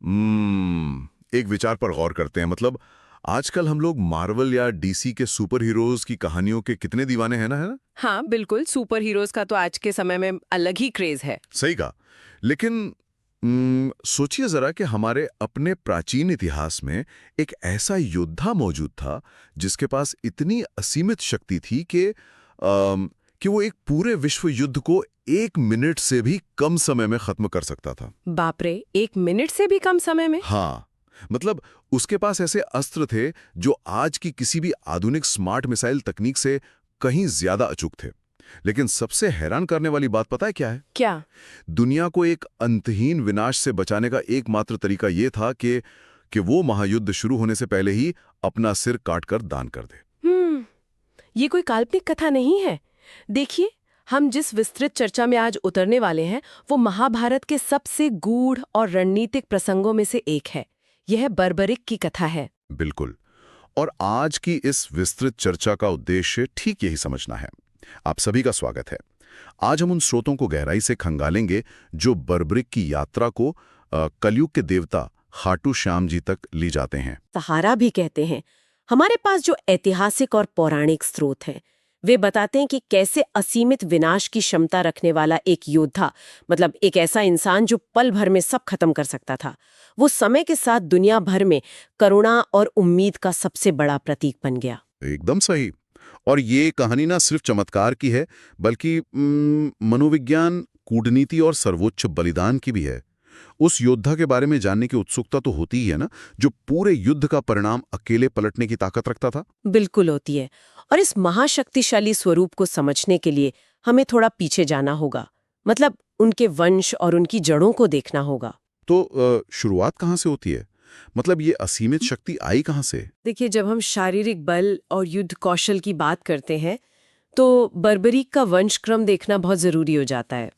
एक विचार पर गौर करते हैं। मतलब आजकल हम लोग मार्वल या डीसी के सुपर हीरोज की कहानियों के कितने दीवाने हैं ना, है ना? हाँ बिल्कुल, सुपर हीरोज का तो आज के समय में अलग ही क्रेज है। सही कहा। लेकिन सोचिए जरा कि हमारे अपने प्राचीन इतिहास में एक ऐसा योद्धा मौजूद था जिसके पास इतनी असीमित शक्ति थी कि वो एक पूरे विश्व युद्ध को 1 मिनट से भी कम समय में खत्म कर सकता था। बाप रे, 1 मिनट से भी कम समय में? हाँ, मतलब उसके पास ऐसे अस्त्र थे जो आज की किसी भी आधुनिक स्मार्ट मिसाइल तकनीक से कहीं ज्यादा अचूक थे। लेकिन सबसे हैरान करने वाली बात पता है क्या है? क्या? दुनिया को एक अंतहीन विनाश से बचाने का एकमात्र तरीका यह था कि वो महायुद्ध शुरू होने से पहले ही अपना सिर काटकर दान कर दे। ये कोई काल्पनिक कथा नहीं है। देखिए, हम जिस विस्तृत चर्चा में आज उतरने वाले हैं वो महाभारत के सबसे गूढ़ और रणनीतिक प्रसंगों में से एक है। यह बर्बरिक की कथा है। बिल्कुल। और आज की इस विस्तृत चर्चा का उद्देश्य ठीक यही समझना है। आप सभी का स्वागत है। आज हम उन स्रोतों को गहराई से खंगालेंगे जो बर्बरिक की यात्रा को कलयुग के देवता खाटू श्याम जी तक ले जाते हैं। सहारा भी कहते हैं। हमारे पास जो ऐतिहासिक और पौराणिक स्रोत हैं वे बताते हैं कि कैसे असीमित विनाश की क्षमता रखने वाला एक योद्धा, मतलब एक ऐसा इंसान जो पल भर में सब खत्म कर सकता था, वो समय के साथ दुनिया भर में करुणा और उम्मीद का सबसे बड़ा प्रतीक बन गया। एकदम सही। और ये कहानी ना सिर्फ चमत्कार की है बल्कि मनोविज्ञान, कूटनीति और सर्वोच्च बलिदान की भी है। उस योद्धा के बारे में जानने की उत्सुकता तो होती ही है ना, जो पूरे युद्ध का परिणाम अकेले पलटने की ताकत रखता था। बिल्कुल होती है। और इस महाशक्तिशाली स्वरूप को समझने के लिए हमें थोड़ा पीछे जाना होगा, मतलब उनके वंश और उनकी जड़ों को देखना होगा। तो शुरुआत कहाँ से होती है? मतलब ये असीमित शक्ति आई कहाँ से? देखिए, जब हम शारीरिक बल और युद्ध कौशल की बात करते हैं तो बर्बरीक का वंशक्रम देखना बहुत जरूरी हो जाता है।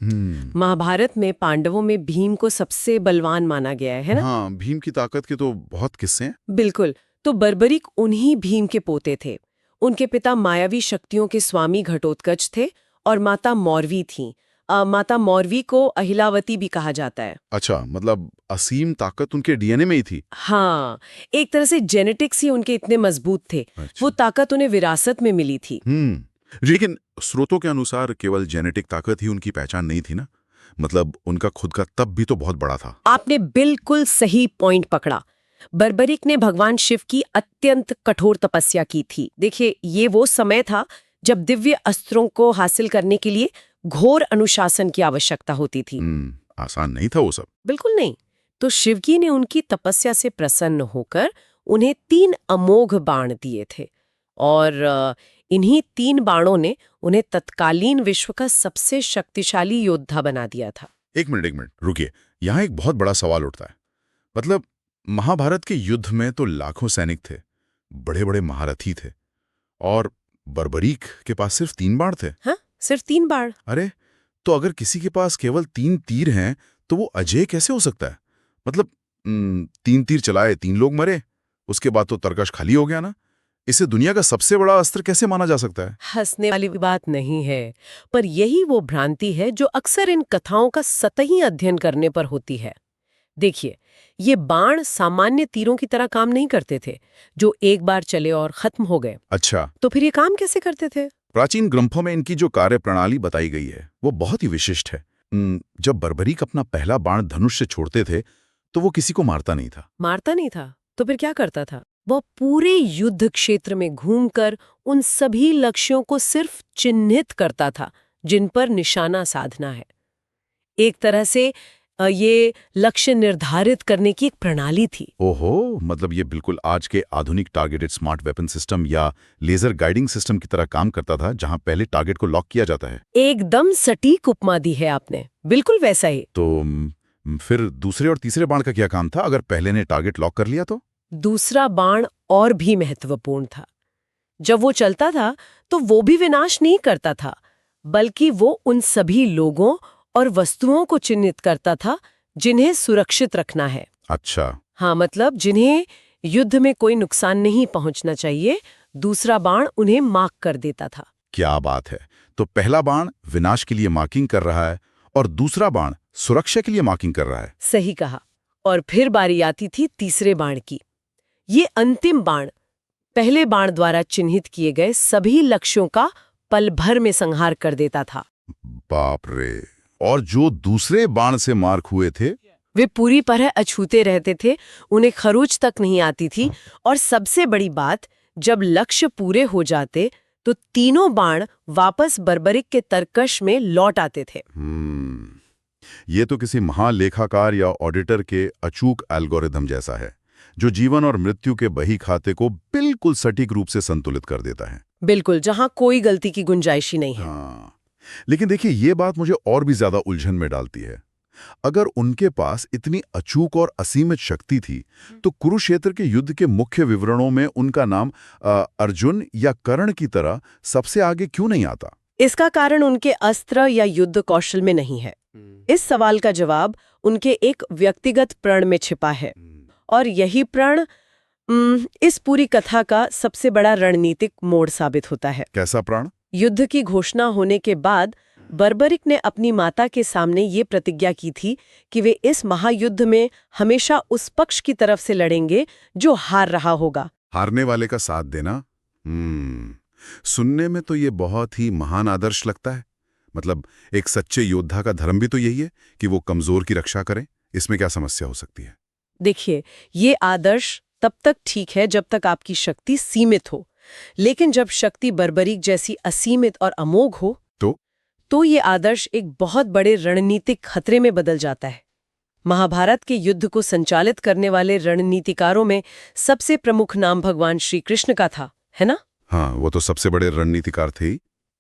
महाभारत में पांडवों में भीम को सबसे बलवान माना गया है ना? हाँ, भीम की ताकत के तो बहुत किस्से हैं। बिल्कुल। तो बर्बरीक उन्हीं भीम के पोते थे। उनके पिता मायावी शक्तियों के स्वामी घटोत्कच थे और माता मौरवी थीं। माता मौरवी को अहिलावती भी कहा जाता है। अच्छा, मतलब असीम ताकत उनके डीएनए में ही थी। हाँ, एक तरह से जेनेटिक्स ही उनके इतने मजबूत थे। अच्छा। वो ताकत उन्हें विरासत में मिली थी। लेकिन स्रोतों के अनुसार केवल जेनेटिक ताकत ही उनकी पहचान नहीं थी ना, मतलब उनका खुद का तप भी तो बहुत बड़ा था। आपने बिल्कुल सही पॉइंट पकड़ा। बर्बरीक ने भगवान शिव की अत्यंत कठोर तपस्या की थी। देखिए, ये वो समय था जब दिव्य अस्त्रों को हासिल करने के लिए घोर अनुशासन की आवश्यकता होती थी। आसान नहीं था वो सब। बिल्कुल नहीं। तो शिवजी ने उनकी तपस्या से प्रसन्न होकर उन्हें 3 अमोघ बाण दिए थे और इन्हीं 3 बाणों ने उन्हें तत्कालीन विश्व का सबसे शक्तिशाली योद्धा बना दिया था। एक मिनट रुकिए, यहाँ एक बहुत बड़ा सवाल उठता है। मतलब महाभारत के युद्ध में तो लाखों सैनिक थे, बड़े बड़े महारथी थे, और बर्बरीक के पास सिर्फ 3 बाण थे। हाँ, सिर्फ 3 बाण। अरे, तो अगर किसी के पास केवल 3 तीर हैं तो वो अजेय कैसे हो सकता है? मतलब 3 तीर चलाए, 3 लोग मरे, उसके बाद तो तरकश खाली हो गया ना। इसे दुनिया का सबसे बड़ा अस्त्र कैसे माना जा सकता है? हंसने वाली बात नहीं है, पर यही वो भ्रांति है जो अक्सर इन कथाओं का सतही अध्ययन करने पर होती है। देखिए, ये बाण सामान्य तीरों की तरह काम नहीं करते थे, जो एक बार चले और खत्म हो गए। अच्छा, तो फिर ये काम कैसे करते थे? प्राचीन ग्रंथों में इनकी जो कार्य प्रणाली बताई गई है वो बहुत ही विशिष्ट है। जब बर्बरीक अपना पहला बाण धनुष से छोड़ते थे तो वो किसी को मारता नहीं था। मारता नहीं था? तो फिर क्या करता था? वो पूरे युद्ध क्षेत्र में घूमकर उन सभी लक्ष्यों को सिर्फ चिन्हित करता था जिन पर निशाना साधना है। एक तरह से ये लक्ष्य निर्धारित करने की एक प्रणाली थी। ओहो, मतलब ये बिल्कुल आज के आधुनिक टारगेटेड स्मार्ट वेपन सिस्टम या लेजर गाइडिंग सिस्टम की तरह काम करता था, जहां पहले टारगेट को लॉक किया जाता है। एकदम सटीक उपमा दी है आपने, बिल्कुल वैसा ही। तो फिर दूसरे और तीसरे बाण का क्या काम था? अगर पहले ने टारगेट लॉक कर लिया तो? दूसरा बाण और भी महत्वपूर्ण था। जब वो चलता था तो वो भी विनाश नहीं करता था, बल्कि वो उन सभी लोगों और वस्तुओं को चिन्हित करता था जिन्हें सुरक्षित रखना है। अच्छा। हाँ, मतलब जिन्हें युद्ध में कोई नुकसान नहीं पहुंचना चाहिए, दूसरा बाण उन्हें मार्क कर देता था। क्या बात है। तो पहला बाण विनाश के लिए मार्किंग कर रहा है और दूसरा बाण सुरक्षा के लिए मार्किंग कर रहा है। सही कहा। और फिर बारी आती थी तीसरे बाण की। ये अंतिम बाण पहले बाण द्वारा चिन्हित किए गए सभी लक्ष्यों का पल भर में संहार कर देता था। बाप रे। और जो दूसरे बाण से मार्क हुए थे, वे पूरी तरह अछूते रहते थे, उन्हें खरोच तक नहीं आती थी। और सबसे बड़ी बात, जब लक्ष्य पूरे हो जाते तो तीनों बाण वापस बर्बरिक के तरकश में लौट आते थे। ये तो किसी महालेखाकार या ऑडिटर के अचूक एल्गोरिथम जैसा है, जो जीवन और मृत्यु के बही खाते को बिल्कुल सटीक रूप से संतुलित कर देता है। बिल्कुल, जहां कोई गलती की गुंजाइश ही नहीं है। हाँ, लेकिन देखिए, ये बात मुझे और भी ज्यादा उलझन में डालती है। अगर उनके पास इतनी अचूक और असीमित शक्ति थी, तो कुरुक्षेत्र के युद्ध के मुख्य विवरणों में उनका नाम अर्जुन या कर्ण की तरह सबसे आगे क्यों नहीं आता? इसका कारण उनके अस्त्र या युद्ध कौशल में नहीं है। इस सवाल का जवाब उनके एक व्यक्तिगत प्रण में छिपा है। और यही प्रण इस पूरी कथा का सबसे बड़ा रणनीतिक मोड़ साबित होता है। कैसा प्रण? युद्ध की घोषणा होने के बाद बर्बरिक ने अपनी माता के सामने ये प्रतिज्ञा की थी कि वे इस महायुद्ध में हमेशा उस पक्ष की तरफ से लड़ेंगे जो हार रहा होगा। हारने वाले का साथ देना। सुनने में तो ये बहुत ही महान आदर्श लगता है। मतलब एक सच्चे योद्धा का धर्म भी तो यही है कि वो कमजोर की रक्षा करें। इसमें क्या समस्या हो सकती है? देखिए, ये आदर्श तब तक ठीक है जब तक आपकी शक्ति सीमित हो, लेकिन जब शक्ति बर्बरीक जैसी असीमित और अमोघ हो तो ये आदर्श एक बहुत बड़े रणनीतिक खतरे में बदल जाता है। महाभारत के युद्ध को संचालित करने वाले रणनीतिकारों में सबसे प्रमुख नाम भगवान श्री कृष्ण का था, है ना? हाँ, वो तो सबसे बड़े रणनीतिकार थे ही।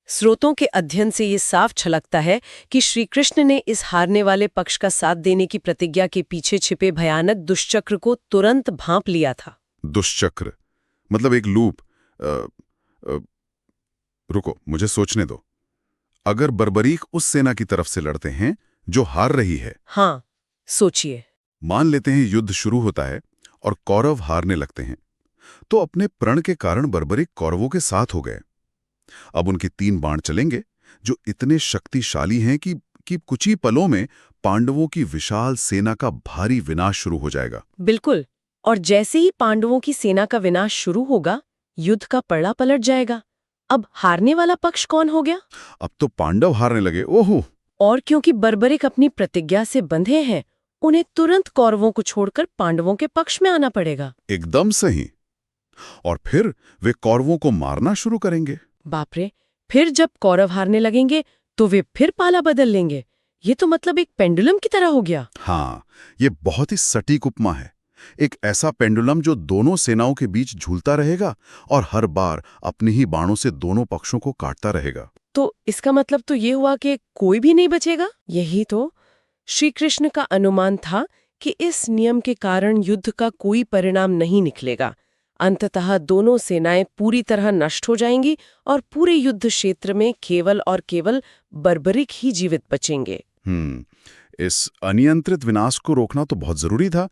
स्रोतों के अध्ययन से ये साफ छलकता है कि श्री कृष्ण ने इस हारने वाले पक्ष का साथ देने की प्रतिज्ञा के पीछे छिपे भयानक दुष्चक्र को तुरंत भांप लिया था। दुष्चक्र मतलब एक लूप। रुको, मुझे सोचने दो। अगर बर्बरीक उस सेना की तरफ से लड़ते हैं जो हार रही है। हाँ, सोचिए। मान लेते हैं युद्ध शुरू होता है और कौरव हारने लगते हैं, तो अपने प्रण के कारण बर्बरीक कौरवों के साथ हो गए। अब उनके 3 बाण चलेंगे जो इतने शक्तिशाली हैं कि कुछ ही पलों में पांडवों की विशाल सेना का भारी विनाश शुरू हो जाएगा। बिल्कुल। और जैसे ही पांडवों की सेना का विनाश शुरू होगा, युद्ध का पलड़ा पलट जाएगा। अब हारने वाला पक्ष कौन हो गया? अब तो पांडव हारने लगे। ओहो! और क्योंकि बर्बरिक अपनी प्रतिज्ञा से बंधे हैं, उन्हें तुरंत कौरवों को छोड़कर पांडवों के पक्ष में आना पड़ेगा। एकदम सही। और फिर वे कौरवों को मारना शुरू करेंगे। बाप रे! फिर जब कौरव हारने लगेंगे तो वे फिर पाला बदल लेंगे। ये तो मतलब एक पेंडुलम की तरह हो गया। हाँ, ये बहुत ही सटीक उपमा है। एक ऐसा पेंडुलम जो दोनों सेनाओं के बीच झूलता रहेगा और हर बार अपने ही बाणों से दोनों पक्षों को काटता रहेगा। तो इसका मतलब तो ये हुआ कि कोई भी नहीं बचेगा। यही तो श्री कृष्ण का अनुमान था कि इस नियम के कारण युद्ध का कोई परिणाम नहीं निकलेगा। अंततः दोनों सेनाएं पूरी तरह नष्ट हो जाएंगी और पूरे युद्ध क्षेत्र में केवल और केवल बर्बरिक ही जीवित बचेंगे। इस अनियंत्रित विनाश को रोकना तो बहुत जरूरी था,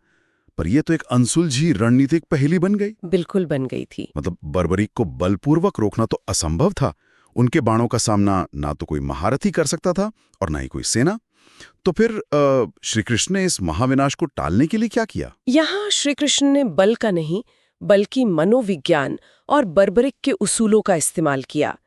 पर यह तो एक अनसुलझी रणनीतिक पहेली बन गई। बिल्कुल बन गई थी। मतलब बर्बरीक को बलपूर्वक रोकना तो असंभव था। उनके बाणों का सामना ना तो कोई महारथी कर सकता था और ना ही कोई सेना। तो फिर श्री कृष्ण ने इस महाविनाश को टालने के लिए क्या किया? यहाँ श्री कृष्ण ने बल का नहीं बल्कि मनोविज्ञान और बर्बरिक के उसूलों का इस्तेमाल किया।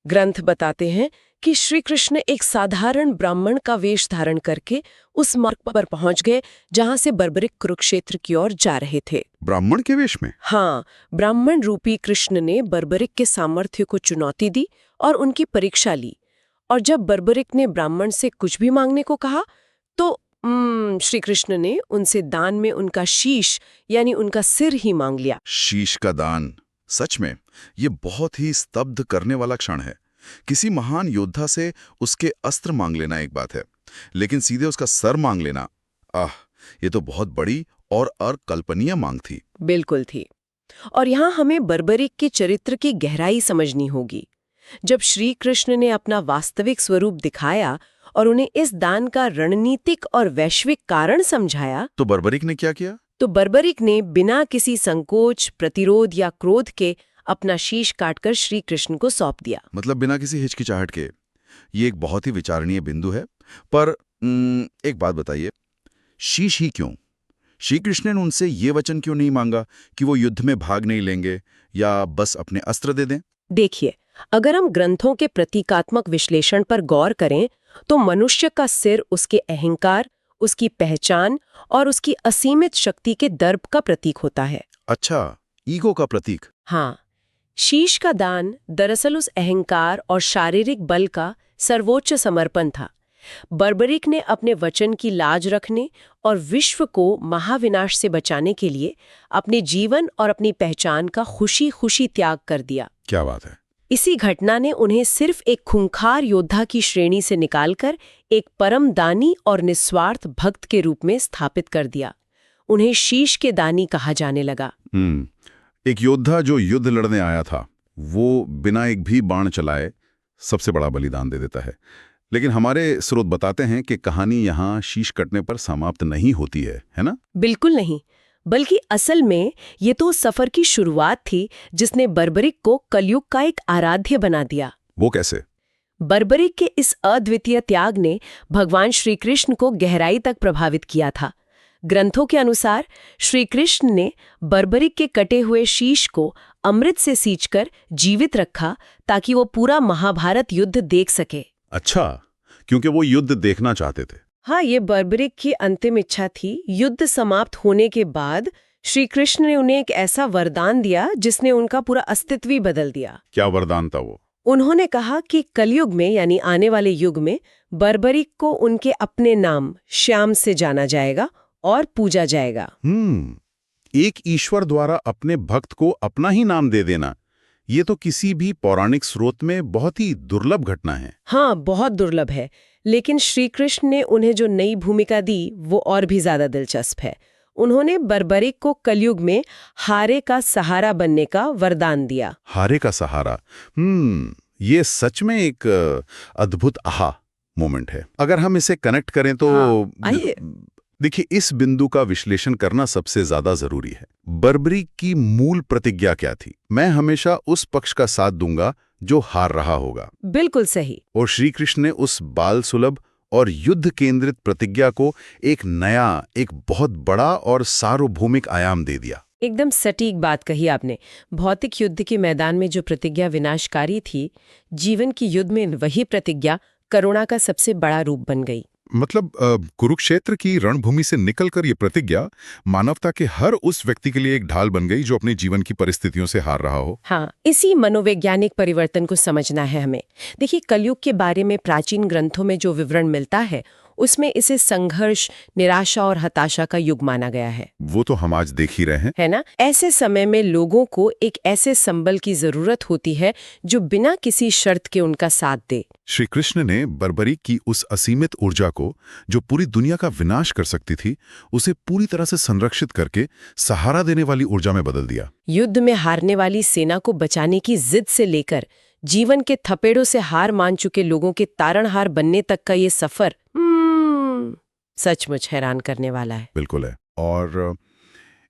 ग्रंथ बताते हैं कि श्री कृष्ण एक साधारण ब्राह्मण का वेश धारण करके उस मार्ग पर पहुंच गए जहां से बर्बरिक कुरुक्षेत्र की ओर जा रहे थे। ब्राह्मण के वेश में? हाँ, ब्राह्मण रूपी कृष्ण ने बर्बरिक के सामर्थ्य को चुनौती दी और उनकी परीक्षा ली। और जब बर्बरिक ने ब्राह्मण से कुछ भी मांगने को कहा तो श्री कृष्ण ने उनसे दान में उनका शीश यानी उनका सिर ही मांग लिया। शीश का दान, सच में ये बहुत ही स्तब्ध करने वाला क्षण है। किसी महान योद्धा से उसके अस्त्र मांग लेना एक बात है, लेकिन सीधे उसका सर मांग लेना, ये तो बहुत बड़ी और अकल्पनीय मांग थी। बिल्कुल थी। और यहाँ हमें बर्बरिक के चरित्र की गहराई समझनी होगी। जब श्री कृष्ण ने अपना वास्तविक स्वरूप दिखाया और उन्हें इस दान का रणनीतिक और वैश्विक कारण समझाया, तो बर्बरिक ने क्या किया? तो बर्बरिक ने बिना किसी संकोच, प्रतिरोध या क्रोध के अपना शीश काटकर श्री कृष्ण को सौंप दिया। मतलब बिना किसी हिचकिचाहट के। ये एक बहुत ही विचारणीय बिंदु है। पर एक बात बताइए, शीश ही क्यों? श्री कृष्ण ने उनसे ये वचन क्यों नहीं मांगा कि वो युद्ध में भाग नहीं लेंगे या बस अपने अस्त्र दे दें? देखिए, अगर हम ग्रंथों के प्रतीकात्मक विश्लेषण पर गौर करें तो मनुष्य का सिर उसके अहंकार, उसकी पहचान और उसकी असीमित शक्ति के दर्प का प्रतीक होता है। अच्छा, ईगो का प्रतीक। हाँ, शीश का दान दरअसल उस अहंकार और शारीरिक बल का सर्वोच्च समर्पण था। बर्बरिक ने अपने वचन की लाज रखने और विश्व को महाविनाश से बचाने के लिए अपने जीवन और अपनी पहचान का खुशी खुशी त्याग कर दिया। क्या बात है। इसी घटना ने उन्हें सिर्फ एक खूंखार योद्धा की श्रेणी से निकालकर एक परम दानी और निस्वार्थ भक्त के रूप में स्थापित कर दिया। उन्हें शीश के दानी कहा जाने लगा। एक योद्धा जो युद्ध लड़ने आया था, वो बिना एक भी बाण चलाए सबसे बड़ा बलिदान दे देता है। लेकिन हमारे स्रोत बताते हैं कि कहानी यहाँ शीश कटने पर समाप्त नहीं होती है ना? बिल्कुल नहीं, बल्कि असल में ये तो उस सफर की शुरुआत थी जिसने बर्बरिक को कलयुग का एक आराध्य बना दिया। वो कैसे? बर्बरिक के इस अद्वितीय त्याग ने भगवान श्री कृष्ण को गहराई तक प्रभावित किया था। ग्रंथों के अनुसार श्री कृष्ण ने बर्बरिक के कटे हुए शीश को अमृत से सींचकर जीवित रखा ताकि वो पूरा महाभारत युद्ध देख सके। अच्छा, क्योंकि वो युद्ध देखना चाहते थे। हाँ, ये बर्बरिक की अंतिम इच्छा थी। युद्ध समाप्त होने के बाद श्री कृष्ण ने उन्हें एक ऐसा वरदान दिया जिसने उनका पूरा अस्तित्व ही बदल दिया। क्या वरदान था वो? उन्होंने कहा कि कलयुग में यानी आने वाले युग में बर्बरिक को उनके अपने नाम श्याम से जाना जाएगा और पूजा जाएगा। एक ईश्वर द्वारा अपने भक्त को अपना ही नाम दे देना, ये तो किसी भी पौराणिक स्रोत में बहुत ही दुर्लभ घटना है। हाँ, बहुत दुर्लभ है, लेकिन श्री कृष्ण ने उन्हें जो नई भूमिका दी वो और भी ज्यादा दिलचस्प है। उन्होंने बर्बरिक को कलयुग में हारे का सहारा बनने का वरदान दिया। हारे का सहारा, ये सच में एक अद्भुत आहा मोमेंट है। अगर हम इसे कनेक्ट करें तो आइए। देखिए, इस बिंदु का विश्लेषण करना सबसे ज्यादा जरूरी है। बर्बरिक की मूल प्रतिज्ञा क्या थी? मैं हमेशा उस पक्ष का साथ दूंगा जो हार रहा होगा। बिल्कुल सही। और श्री कृष्ण ने उस बाल सुलभ और युद्ध केंद्रित प्रतिज्ञा को एक नया, एक बहुत बड़ा और सार्वभौमिक आयाम दे दिया। एकदम सटीक बात कही आपने। भौतिक युद्ध के मैदान में जो प्रतिज्ञा विनाशकारी थी, जीवन की युद्ध में वही प्रतिज्ञा करुणा का सबसे बड़ा रूप बन गई। मतलब कुरुक्षेत्र की रणभूमि से निकलकर ये प्रतिज्ञा मानवता के हर उस व्यक्ति के लिए एक ढाल बन गई जो अपने जीवन की परिस्थितियों से हार रहा हो। हाँ, इसी मनोवैज्ञानिक परिवर्तन को समझना है हमें। देखिए, कलयुग के बारे में प्राचीन ग्रंथों में जो विवरण मिलता है उसमें इसे संघर्ष, निराशा और हताशा का युग माना गया है। वो तो हम आज देख ही रहे हैं, है ना? ऐसे समय में लोगों को एक ऐसे संबल की जरूरत होती है जो बिना किसी शर्त के उनका साथ दे। श्री कृष्ण ने बर्बरिक की उस असीमित ऊर्जा को, जो पूरी दुनिया का विनाश कर सकती थी, उसे पूरी तरह से संरक्षित करके सहारा देने वाली ऊर्जा में बदल दिया। युद्ध में हारने वाली सेना को बचाने की जिद से लेकर जीवन के थपेड़ों से हार मान चुके लोगों के तारणहार बनने तक का ये सफर सचमुच हैरान करने वाला है। बिल्कुल है। और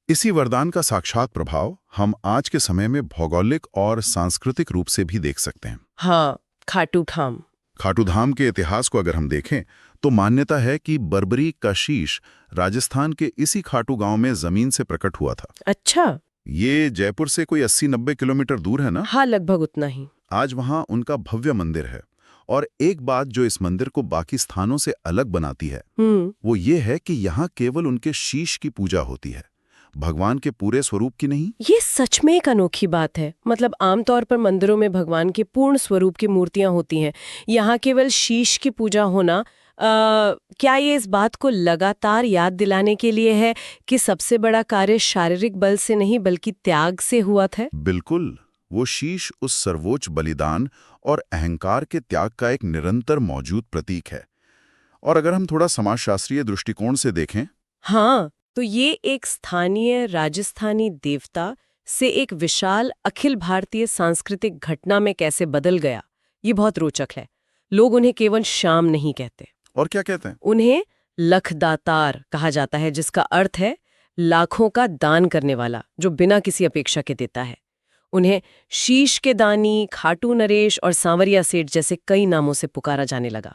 इसी वरदान का साक्षात प्रभाव हम आज के समय में भौगोलिक और सांस्कृतिक रूप से भी देख सकते हैं। हाँ, खाटू धाम। खाटू धाम के इतिहास को अगर हम देखें तो मान्यता है कि बर्बरिक का शीश राजस्थान के इसी खाटू गांव में जमीन से प्रकट हुआ था। अच्छा। ये जयपुर से कोई 80-90 किलोमीटर दूर है ना? हाँ, लगभग उतना ही। आज वहां उनका भव्य मंदिर है। और एक बात जो इस मंदिर को बाकी स्थानों से अलग बनाती है वो ये है कि यहाँ केवल उनके शीश की पूजा होती है, भगवान के पूरे स्वरूप की नहीं। ये सच में एक अनोखी बात है। मतलब आमतौर पर मंदिरों में भगवान के पूर्ण स्वरूप की मूर्तियां होती हैं, यहाँ केवल शीश की पूजा होना क्या ये इस बात को लगातार याद दिलाने के लिए है कि सबसे बड़ा कार्य शारीरिक बल से नहीं बल्कि त्याग से हुआ था? बिल्कुल। वो शीश उस सर्वोच्च बलिदान और अहंकार के त्याग का एक निरंतर मौजूद प्रतीक है। और अगर हम थोड़ा समाजशास्त्रीय दृष्टिकोण से देखें, हाँ, तो ये एक स्थानीय राजस्थानी देवता से एक विशाल अखिल भारतीय सांस्कृतिक घटना में कैसे बदल गया, ये बहुत रोचक है। लोग उन्हें केवल श्याम नहीं कहते। और क्या कहते हैं? उन्हें लखदातार कहा जाता है, जिसका अर्थ है लाखों का दान करने वाला, जो बिना किसी अपेक्षा के देता है। उन्हें शीश के दानी, खाटू नरेश और सांवरिया सेठ जैसे कई नामों से पुकारा जाने लगा।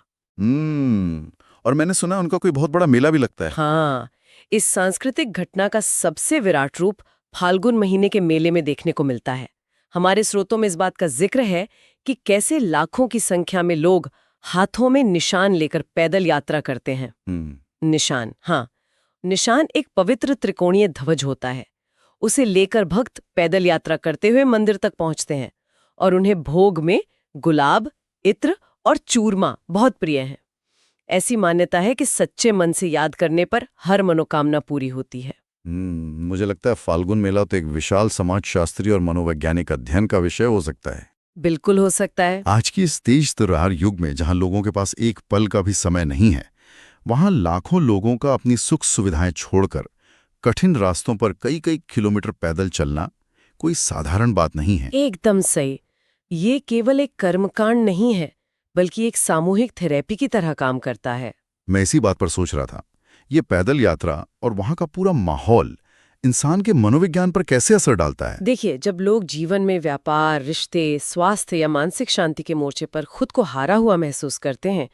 और मैंने सुना उनका कोई बहुत बड़ा मेला भी लगता है। हाँ, इस सांस्कृतिक घटना का सबसे विराट रूप फाल्गुन महीने के मेले में देखने को मिलता है। हमारे स्रोतों में इस बात का जिक्र है कि कैसे लाखों की संख्या में लोग हाथों में निशान लेकर पैदल यात्रा करते हैं। निशान, हाँ, निशान एक पवित्र त्रिकोणीय ध्वज होता है। उसे लेकर भक्त पैदल यात्रा करते हुए मंदिर तक पहुंचते हैं और उन्हें भोग में गुलाब, इत्र और चूरमा बहुत प्रिय हैं। ऐसी मान्यता है कि सच्चे मन से याद करने पर हर मनोकामना पूरी होती है। मुझे लगता है फाल्गुन मेला तो एक विशाल समाजशास्त्री और मनोवैज्ञानिक अध्ययन का विषय हो सकता है। बिल्कुल हो सकता है। आज की इस तेज तर्रार युग में जहां लोगों के पास एक पल का भी समय नहीं है, वहां लाखों लोगों का अपनी सुख सुविधाएं छोड़कर कठिन रास्तों पर कई कई किलोमीटर पैदल चलना कोई साधारण बात नहीं है। एकदम सही। ये केवल एक कर्मकांड नहीं है, बल्कि एक सामूहिक थेरेपी की तरह काम करता है। मैं इसी बात पर सोच रहा था, ये पैदल यात्रा और वहां का पूरा माहौल इंसान के मनोविज्ञान पर कैसे असर डालता है? देखिए, जब लोग जीवन में व्यापार, रिश्ते, स्वास्थ्य या मानसिक शांति के मोर्चे पर खुद को हारा हुआ महसूस करते हैं,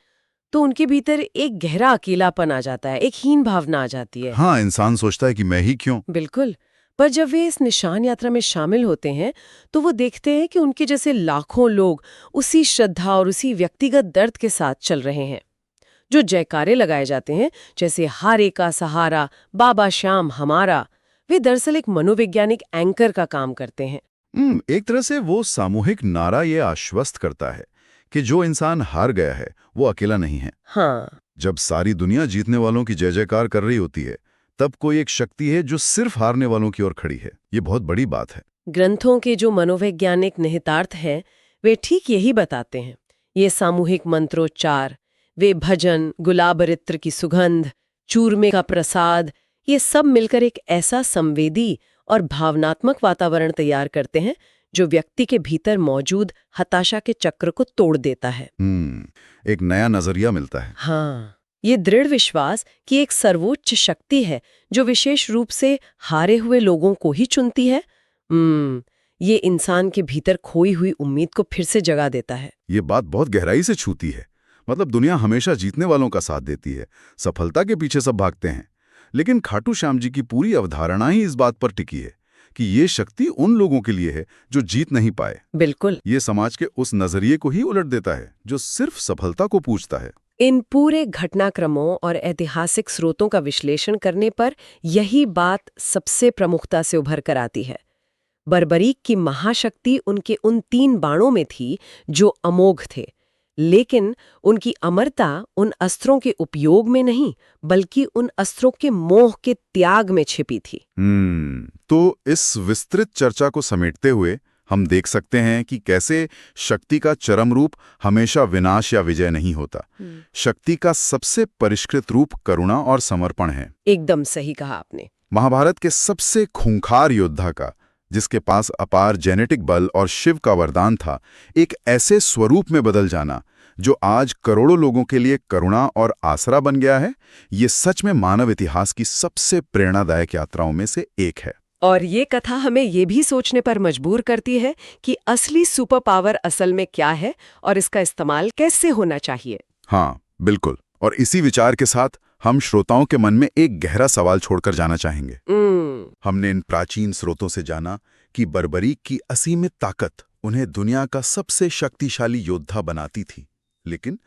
तो उनके भीतर एक गहरा अकेलापन आ जाता है, एक हीन भावना आ जाती है। हाँ, इंसान सोचता है कि मैं ही क्यों। बिल्कुल। पर जब वे इस निशान यात्रा में शामिल होते हैं, तो वो देखते हैं कि उनके जैसे लाखों लोग उसी श्रद्धा और उसी व्यक्तिगत दर्द के साथ चल रहे हैं। जो जयकारे लगाए जाते हैं, जैसे हारे का सहारा, बाबा श्याम हमारा, वे दरअसल एक मनोवैज्ञानिक एंकर का काम करते हैं। एक तरह से वो सामूहिक नारा ये आश्वस्त करता है कि जो इंसान हार गया है वो अकेला नहीं है। हाँ, जब सारी दुनिया जीतने वालों की जय जयकार कर रही होती है, तब कोई एक शक्ति है जो सिर्फ हारने वालों की ओर खड़ी है। ये बहुत बड़ी बात है। ग्रंथों के जो मनोवैज्ञानिक निहितार्थ हैं, वे ठीक यही बताते हैं। ये सामूहिक मंत्रोच्चार, वे भजन, गुलाब इत्र की सुगंध, चूरमे का प्रसाद, ये सब मिलकर एक ऐसा संवेदी और भावनात्मक वातावरण तैयार करते हैं जो व्यक्ति के भीतर मौजूद हताशा के चक्र को तोड़ देता है। एक नया नजरिया मिलता है। हाँ, ये दृढ़ विश्वास कि एक सर्वोच्च शक्ति है जो विशेष रूप से हारे हुए लोगों को ही चुनती है, ये इंसान के भीतर खोई हुई उम्मीद को फिर से जगा देता है। ये बात बहुत गहराई से छूती है। मतलब दुनिया हमेशा जीतने वालों का साथ देती है, सफलता के पीछे सब भागते हैं, लेकिन खाटू श्याम जी की पूरी अवधारणा ही इस बात पर टिकी है कि ये शक्ति उन लोगों के लिए है जो जीत नहीं पाए। बिल्कुल। ये समाज के उस नजरिए को ही उलट देता है जो सिर्फ सफलता को पूछता है। इन पूरे घटनाक्रमों और ऐतिहासिक स्रोतों का विश्लेषण करने पर यही बात सबसे प्रमुखता से उभर कर आती है। बर्बरीक की महाशक्ति उनके उन 3 बाणों में थी जो अमोघ थे, लेकिन उनकी अमरता उन अस्त्रों के उपयोग में नहीं, बल्कि उन अस्त्रों के मोह के त्याग में छिपी थी। तो इस विस्तृत चर्चा को समेटते हुए हम देख सकते हैं कि कैसे शक्ति का चरम रूप हमेशा विनाश या विजय नहीं होता। शक्ति का सबसे परिष्कृत रूप करुणा और समर्पण है। एकदम सही कहा आपने। महाभारत के सबसे खूंखार योद्धा का, जिसके पास अपार जेनेटिक बल और शिव का वरदान था, एक ऐसे स्वरूप में बदल जाना जो आज करोड़ों लोगों के लिए करुणा और आसरा बन गया है, ये सच में मानव इतिहास की सबसे प्रेरणादायक यात्राओं में से एक है। और ये कथा हमें ये भी सोचने पर मजबूर करती है कि असली सुपर पावर असल में क्या है और इसका इस्तेमाल कैसे होना चाहिए। हाँ, बिल्कुल। और इसी विचार के साथ हम श्रोताओं के मन में एक गहरा सवाल छोड़कर जाना चाहेंगे। हमने इन प्राचीन स्रोतों से जाना कि बर्बरीक की असीमित ताकत उन्हें दुनिया का सबसे शक्तिशाली योद्धा बनाती थी, लेकिन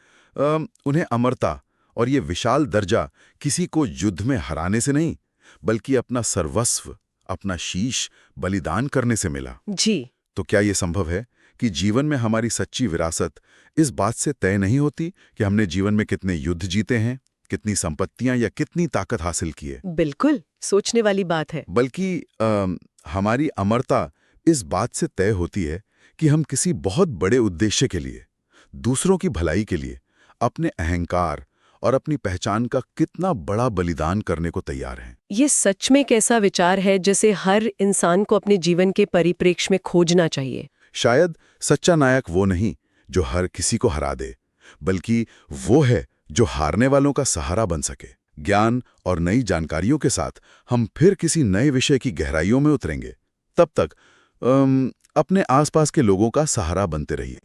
उन्हें अमरता और ये विशाल दर्जा किसी को युद्ध में हराने से नहीं, बल्कि अपना सर्वस्व, अपना शीश बलिदान करने से मिला। जी। तो क्या ये संभव है कि जीवन में हमारी सच्ची विरासत इस बात से तय नहीं होती कि हमने जीवन में कितने युद्ध जीते हैं, कितनी संपत्तियां या कितनी ताकत हासिल की है? बिल्कुल सोचने वाली बात है। बल्कि हमारी अमरता इस बात से तय होती है कि हम किसी बहुत बड़े उद्देश्य के लिए, दूसरों की भलाई के लिए, अपने अहंकार और अपनी पहचान का कितना बड़ा बलिदान करने को तैयार हैं। ये सच में कैसा विचार है जिसे हर इंसान को अपने जीवन के परिप्रेक्ष्य में खोजना चाहिए। शायद सच्चा नायक वो नहीं जो हर किसी को हरा दे, बल्कि वो है जो हारने वालों का सहारा बन सके। ज्ञान और नई जानकारियों के साथ हम फिर किसी नए विषय की गहराइयों में उतरेंगे। तब तक अपने आसपास के लोगों का सहारा बनते रहिए।